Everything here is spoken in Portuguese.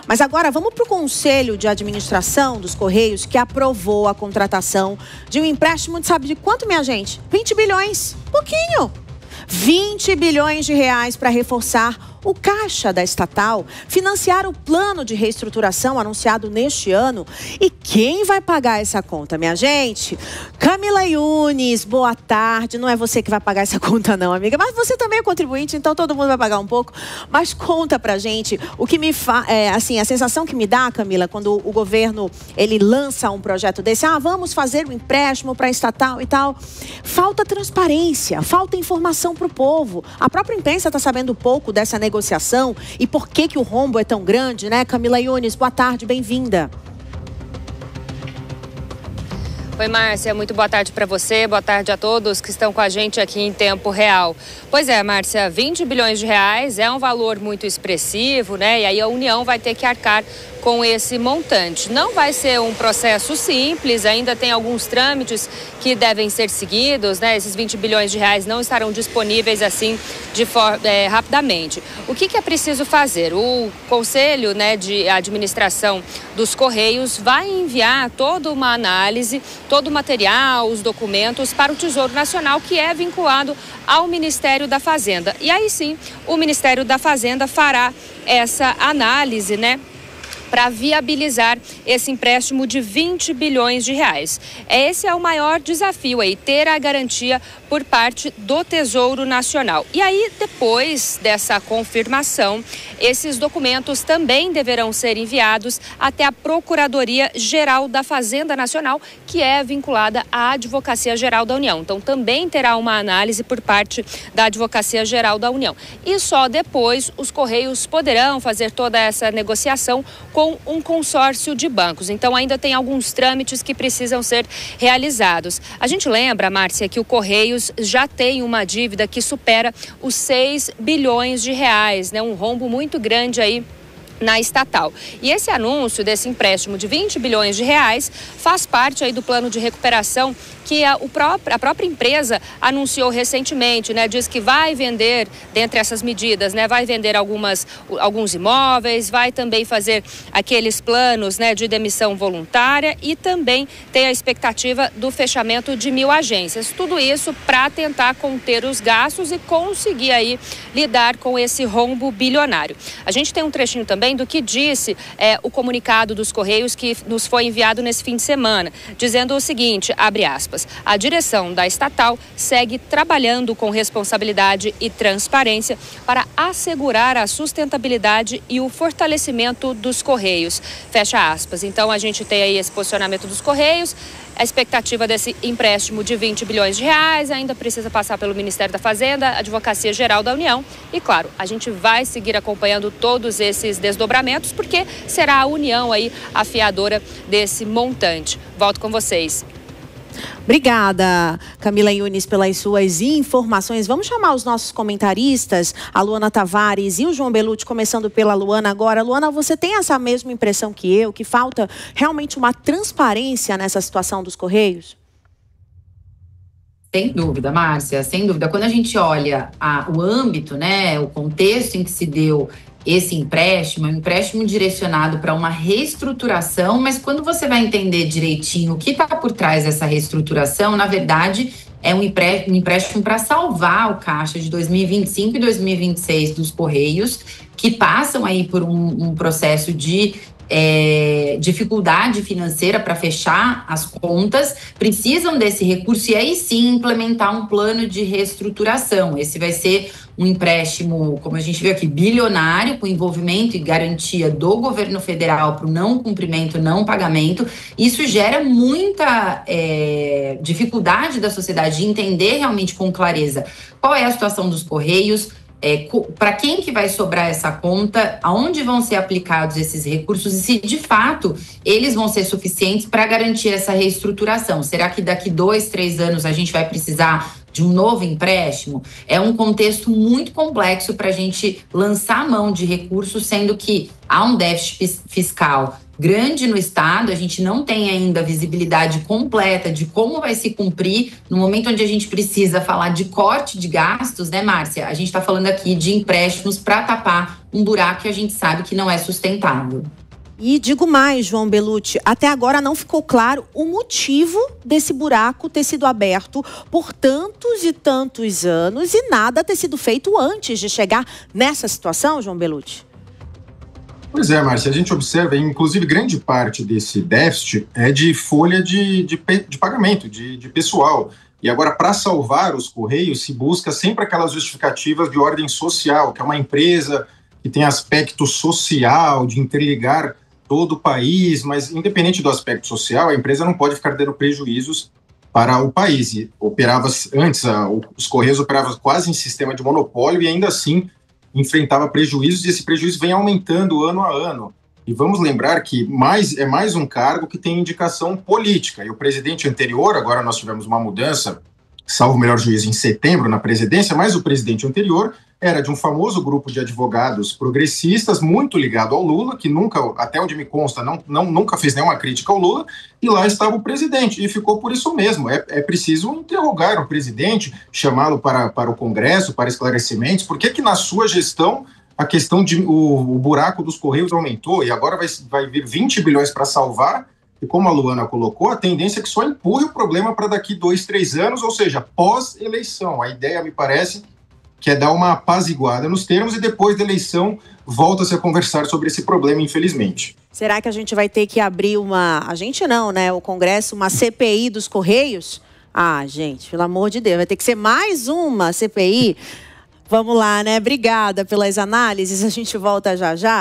Mas agora vamos para o Conselho de Administração dos Correios, que aprovou a contratação de um empréstimo de sabe de quanto, minha gente? 20 bilhões. Pouquinho. 20 bilhões de reais para reforçar o caixa da estatal, financiar o plano de reestruturação anunciado neste ano. E quem vai pagar essa conta, minha gente? Camila Yunes, boa tarde. Não é você que vai pagar essa conta não, amiga, mas você também é contribuinte, então todo mundo vai pagar um pouco. Mas conta pra gente o que me assim, a sensação que me dá, Camila, quando o governo ele lança um projeto desse, vamos fazer um empréstimo para a estatal e tal. Falta transparência, falta informação para o povo. A própria imprensa está sabendo pouco dessa negociação e por que o rombo é tão grande, né? Camila Yunes, boa tarde, bem-vinda. Oi, Márcia, muito boa tarde para você, boa tarde a todos que estão com a gente aqui em tempo real. Pois é, Márcia, 20 bilhões de reais é um valor muito expressivo, né? E aí a União vai ter que arcar com esse montante. Não vai ser um processo simples, ainda tem alguns trâmites que devem ser seguidos, né? Esses 20 bilhões de reais não estarão disponíveis assim rapidamente. O que é preciso fazer? O Conselho, né, de Administração dos Correios vai enviar toda uma análise, todo o material, os documentos para o Tesouro Nacional, que é vinculado ao Ministério da Fazenda. E aí sim, o Ministério da Fazenda fará essa análise, né, para viabilizar esse empréstimo de 20 bilhões de reais. Esse é o maior desafio aí, ter a garantia por parte do Tesouro Nacional. E aí, depois dessa confirmação, esses documentos também deverão ser enviados até a Procuradoria-Geral da Fazenda Nacional, que é vinculada à Advocacia Geral da União. Então, também terá uma análise por parte da Advocacia Geral da União. E só depois os Correios poderão fazer toda essa negociação com um consórcio de bancos. Então, ainda tem alguns trâmites que precisam ser realizados. A gente lembra, Márcia, que o Correios já tem uma dívida que supera os 6 bilhões de reais, né? Um rombo muito grande aí na estatal. E esse anúncio desse empréstimo de 20 bilhões de reais faz parte aí do plano de recuperação que a própria empresa anunciou recentemente, né? Diz que vai vender, dentre essas medidas, né? Vai vender alguns imóveis, vai também fazer aqueles planos, né, de demissão voluntária e também tem a expectativa do fechamento de 1.000 agências. Tudo isso para tentar conter os gastos e conseguir aí lidar com esse rombo bilionário. A gente tem um trechinho também do que disse o comunicado dos Correios que nos foi enviado nesse fim de semana, dizendo o seguinte, abre aspas, a direção da estatal segue trabalhando com responsabilidade e transparência para assegurar a sustentabilidade e o fortalecimento dos Correios. Fecha aspas. Então, a gente tem aí esse posicionamento dos Correios, a expectativa desse empréstimo de 20 bilhões de reais ainda precisa passar pelo Ministério da Fazenda, Advocacia Geral da União e, claro, a gente vai seguir acompanhando todos esses desdobramentos porque será a União aí a fiadora desse montante. Volto com vocês. Obrigada, Camila Yunes, pelas suas informações. Vamos chamar os nossos comentaristas, a Luana Tavares e o João Belucci, começando pela Luana agora. Luana, você tem essa mesma impressão que eu, que falta realmente uma transparência nessa situação dos Correios? Sem dúvida, Márcia, sem dúvida. Quando a gente olha o âmbito, né, o contexto em que se deu esse empréstimo, é um empréstimo direcionado para uma reestruturação, mas quando você vai entender direitinho o que está por trás dessa reestruturação, na verdade, é um empréstimo para salvar o caixa de 2025 e 2026 dos Correios, que passam aí por um processo de dificuldade financeira para fechar as contas, precisam desse recurso e aí sim implementar um plano de reestruturação. Esse vai ser um empréstimo, como a gente viu aqui, bilionário, com envolvimento e garantia do governo federal para o não cumprimento, não pagamento. Isso gera muita dificuldade da sociedade de entender realmente com clareza qual é a situação dos Correios, para quem que vai sobrar essa conta, aonde vão ser aplicados esses recursos e se de fato eles vão ser suficientes para garantir essa reestruturação. Será que daqui 2, 3 anos a gente vai precisar de um novo empréstimo, é um contexto muito complexo para a gente lançar a mão de recursos, sendo que há um déficit fiscal grande no Estado, a gente não tem ainda visibilidade completa de como vai se cumprir no momento onde a gente precisa falar de corte de gastos, né, Márcia? A gente está falando aqui de empréstimos para tapar um buraco que a gente sabe que não é sustentável. E digo mais, João Bellucci, até agora não ficou claro o motivo desse buraco ter sido aberto por tantos e tantos anos e nada ter sido feito antes de chegar nessa situação, João Bellucci. Pois é, Márcia, a gente observa, inclusive, grande parte desse déficit é de folha de pagamento, de pessoal. E agora, para salvar os Correios, se busca sempre aquelas justificativas de ordem social, que é uma empresa que tem aspecto social, de interligar todo o país, mas independente do aspecto social, a empresa não pode ficar dando prejuízos para o país. E operava antes, os Correios operavam quase em sistema de monopólio e ainda assim enfrentava prejuízos, e esse prejuízo vem aumentando ano a ano. E vamos lembrar que é mais um cargo que tem indicação política. E o presidente anterior, agora nós tivemos uma mudança, salvo o melhor juízo, em setembro na presidência, mas o presidente anterior era de um famoso grupo de advogados progressistas, muito ligado ao Lula, que nunca, até onde me consta, nunca fez nenhuma crítica ao Lula, e lá estava o presidente, e ficou por isso mesmo. É preciso interrogar o presidente, chamá-lo para o Congresso, para esclarecimentos. Por que na sua gestão a questão de o buraco dos Correios aumentou, e agora vai vir 20 bilhões para salvar, e como a Luana colocou, a tendência é que só empurre o problema para daqui 2, 3 anos, ou seja, pós-eleição. A ideia, me parece, que é dar uma apaziguada nos termos e depois da eleição volta-se a conversar sobre esse problema, infelizmente. Será que a gente vai ter que abrir a gente não, né? O Congresso, uma CPI dos Correios? Ah, gente, pelo amor de Deus, vai ter que ser mais uma CPI? Vamos lá, né? Obrigada pelas análises, a gente volta já já.